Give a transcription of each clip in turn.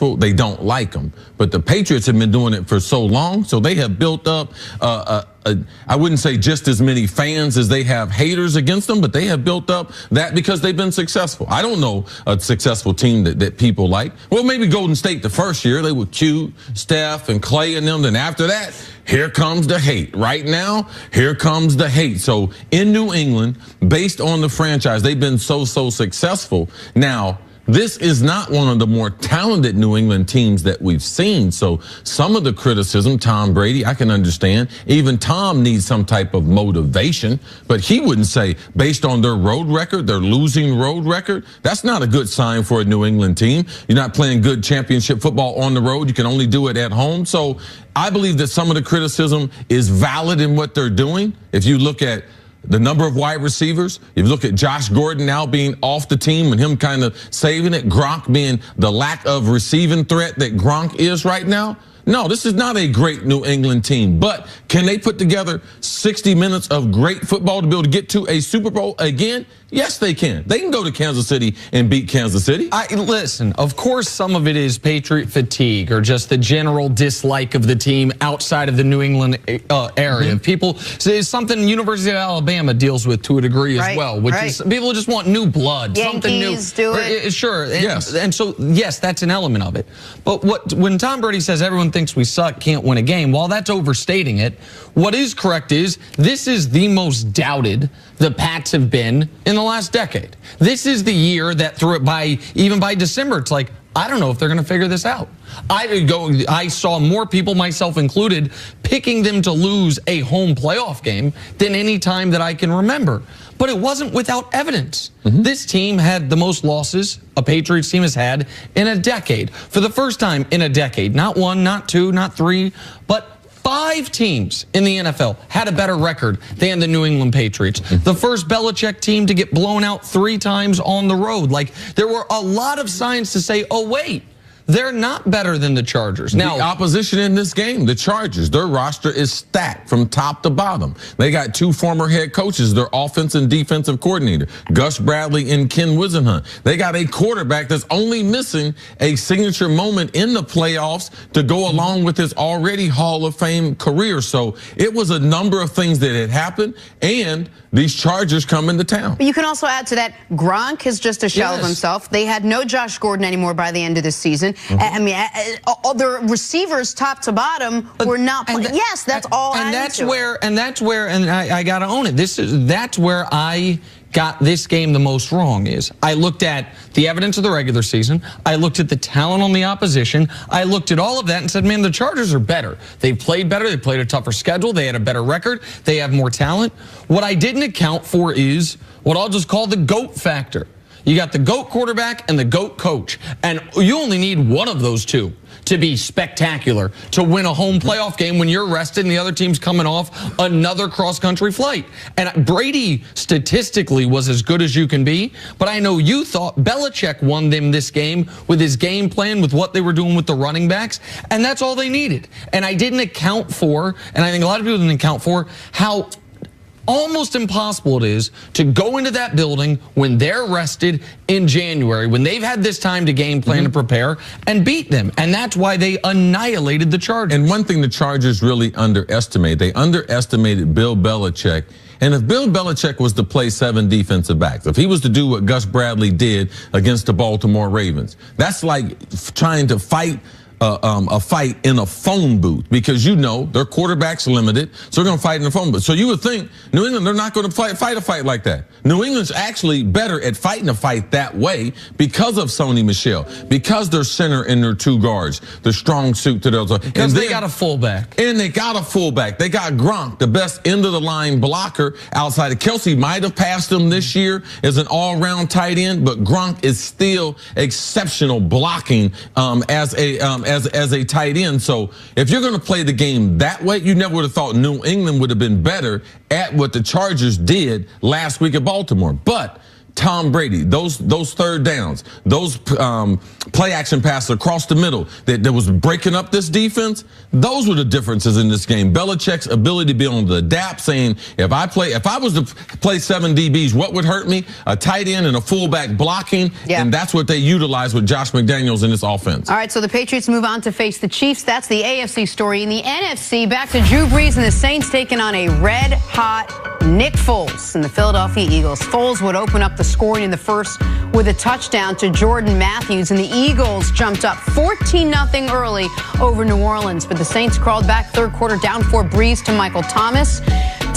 successful, they don't like them. But the Patriots have been doing it for so long, so they have built up, I wouldn't say just as many fans as they have haters against them, but they have built up that because they've been successful. I don't know a successful team that people like. Well, maybe Golden State the first year, they were cute, Steph and Clay and them. Then after that, here comes the hate. Right now, here comes the hate. So in New England, based on the franchise, they've been so successful. Now, this is not one of the more talented New England teams that we've seen. So some of the criticism, Tom Brady, I can understand. Even Tom needs some type of motivation, but he wouldn't say based on their road record, their losing road record, that's not a good sign for a New England team. You're not playing good championship football on the road. You can only do it at home. So I believe that some of the criticism is valid in what they're doing. If you look at the number of wide receivers, if you look at Josh Gordon now being off the team and him kind of saving it, Gronk being the lack of receiving threat that Gronk is right now. No, this is not a great New England team, but can they put together 60 minutes of great football to be able to get to a Super Bowl again? Yes, they can. They can go to Kansas City and beat Kansas City. Listen, of course, some of it is Patriot fatigue or just the general dislike of the team outside of the New England area. People, it's something University of Alabama deals with to a degree as well, which is people just want new blood. Yankees something new. Do it. Sure. Yes. And so, yes, that's an element of it. But when Tom Brady says everyone thinks we suck, can't win a game, while that's overstating it, what is correct is this is the most doubted the Pats have been in the last decade. This is the year that through it even by December, it's like, I don't know if they're going to figure this out. I saw more people, myself included, picking them to lose a home playoff game than any time that I can remember. But it wasn't without evidence. This team had the most losses a Patriots team has had in a decade. For the first time in a decade. Not one, not two, not three, but 5 teams in the NFL had a better record than the New England Patriots. The first Belichick team to get blown out 3 times on the road. Like, there were a lot of signs to say, oh, wait, they're not better than the Chargers. Now, the opposition in this game, the Chargers, their roster is stacked from top to bottom. They got 2 former head coaches, their offense and defensive coordinator, Gus Bradley and Ken Whisenhunt. They got a quarterback that's only missing a signature moment in the playoffs to go along with his already Hall of Fame career. So it was a number of things that had happened, and these Chargers come into town. But you can also add to that, Gronk is just a shell of himself. They had no Josh Gordon anymore by the end of the season. I mean, all the receivers, top to bottom, were not playing. Yes, that's all. And that's where, and I got to own it. That's where I got this game the most wrong. Is I looked at the evidence of the regular season, I looked at the talent on the opposition, I looked at all of that and said, man, the Chargers are better. They played better, they played a tougher schedule, they had a better record, they have more talent. What I didn't account for is what I'll just call the GOAT factor. You got the GOAT quarterback and the GOAT coach, and you only need one of those two to be spectacular, to win a home playoff game when you're rested and the other team's coming off another cross-country flight. And Brady statistically was as good as you can be, but I know you thought Belichick won them this game with his game plan, with what they were doing with the running backs, and that's all they needed. And I didn't account for, and I think a lot of people didn't account for, how almost impossible it is to go into that building when they're rested in January, when they've had this time to game plan to prepare, and beat them. And that's why they annihilated the Chargers. And one thing the Chargers really underestimated, they underestimated Bill Belichick. And if Bill Belichick was to play 7 defensive backs, if he was to do what Gus Bradley did against the Baltimore Ravens, that's like trying to fight a fight in a phone booth, because you know their quarterback's limited, so they're going to fight in a phone booth. So you would think New England, they're not going to fight a fight like that. New England's actually better at fighting a fight that way because of Sony Michel, because their center and their 2 guards, the strong suit to those. Because they got a fullback. And they got a fullback. They got Gronk, the best end of the line blocker outside of Kelsey. Might have passed him this year as an all-round tight end, but Gronk is still exceptional blocking as a tight end. So if you're going to play the game that way, you never would have thought New England would have been better at what the Chargers did last week at Baltimore. But Tom Brady, those third downs, those play action passes across the middle that was breaking up this defense, those were the differences in this game. Belichick's ability to be able to adapt, saying, if I was to play 7 DBs, what would hurt me? A tight end and a fullback blocking, and that's what they utilize with Josh McDaniels in this offense. All right, so the Patriots move on to face the Chiefs. That's the AFC story. In the NFC, back to Drew Brees and the Saints taking on a red-hot Nick Foles and the Philadelphia Eagles. Foles would open up the scoring in the first with a touchdown to Jordan Matthews, and the Eagles jumped up 14-0 early over New Orleans, but the Saints crawled back third quarter down 4. Brees to Michael Thomas.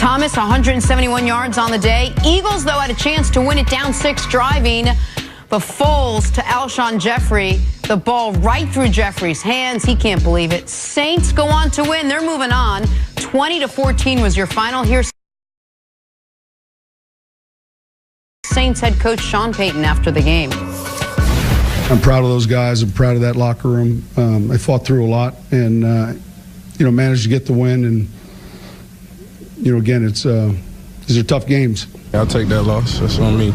171 yards on the day. Eagles, though, had a chance to win it down 6 driving, but Foles to Alshon Jeffrey, the ball right through Jeffrey's hands. He can't believe it. Saints go on to win. They're moving on. 20-14 was your final. Here's Saints head coach Sean Payton after the game. I'm proud of those guys. I'm proud of that locker room. They fought through a lot and, managed to get the win. And, again, these are tough games. I'll take that loss. That's on me.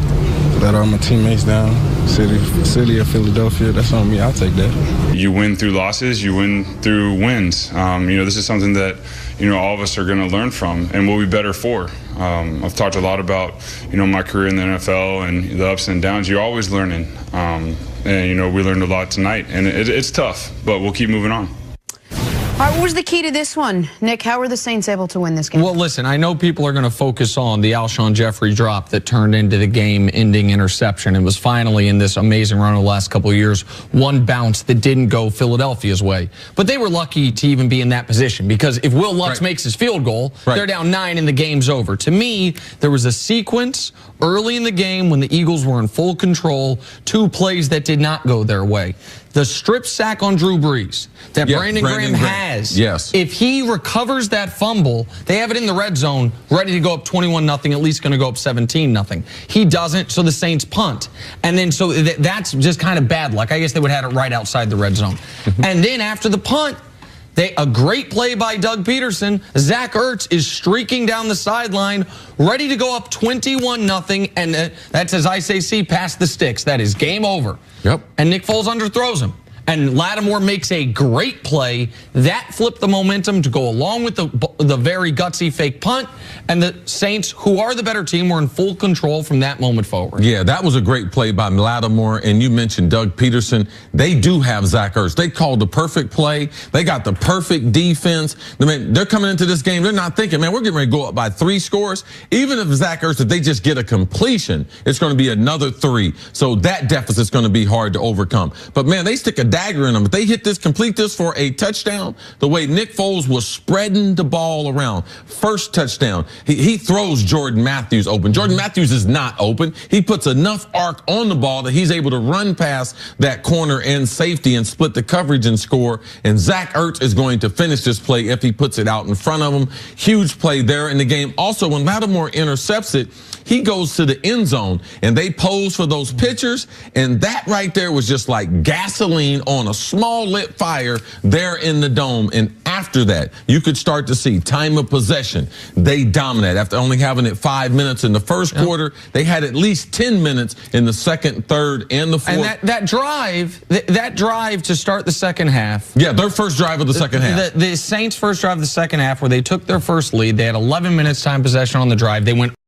Let all my teammates down. City of Philadelphia, that's on me. I'll take that. You win through losses. You win through wins. This is something that, all of us are going to learn from and we'll be better for. I've talked a lot about, my career in the NFL and the ups and downs. You're always learning. And, we learned a lot tonight. And it's tough, but we'll keep moving on. All right, what was the key to this one? Nick, how were the Saints able to win this game? Well, listen, I know people are going to focus on the Alshon Jeffrey drop that turned into the game-ending interception. It was finally, in this amazing run of the last couple of years, one bounce that didn't go Philadelphia's way. But they were lucky to even be in that position, because if Will Lutz makes his field goal, they're down 9 and the game's over. To me, there was a sequence early in the game when the Eagles were in full control, 2 plays that did not go their way. The strip sack on Drew Brees that Brandon Graham has. Yes. If he recovers that fumble, they have it in the red zone, ready to go up 21-0, at least going to go up 17-0. He doesn't, so the Saints punt. And then so that's just kind of bad luck. I guess they would have had it right outside the red zone. And then after the punt, a great play by Doug Peterson. Zach Ertz is streaking down the sideline, ready to go up 21-0, and that's, as I say, past the sticks. That is game over. Yep. And Nick Foles underthrows him. And Lattimore makes a great play. That flipped the momentum to go along with the very gutsy fake punt. And the Saints, who are the better team, were in full control from that moment forward. Yeah, that was a great play by Lattimore. And you mentioned Doug Peterson. They do have Zach Ertz. They called the perfect play. They got the perfect defense. I mean, they're coming into this game. They're not thinking, man, we're getting ready to go up by 3 scores. Even if Zach Ertz, if they just get a completion, it's going to be another 3. So that deficit's going to be hard to overcome. But, man, they stick a dagger in them. If they complete this for a touchdown, the way Nick Foles was spreading the ball around, first touchdown, he throws Jordan Matthews open. Jordan Matthews is not open. He puts enough arc on the ball that he's able to run past that corner and safety and split the coverage and score. And Zach Ertz is going to finish this play if he puts it out in front of him. Huge play there in the game. Also, when Lattimore intercepts it, he goes to the end zone and they pose for those pitchers. And that right there was just like gasoline on a small lit fire there in the dome. And after that, you could start to see time of possession. They dominate. After only having it 5 minutes in the first quarter, they had at least 10 minutes in the second, third, and the fourth. And that drive to start the second half. Yeah, their first drive of the second half. The Saints' first drive of the second half, where they took their first lead. They had 11 minutes time possession on the drive. They went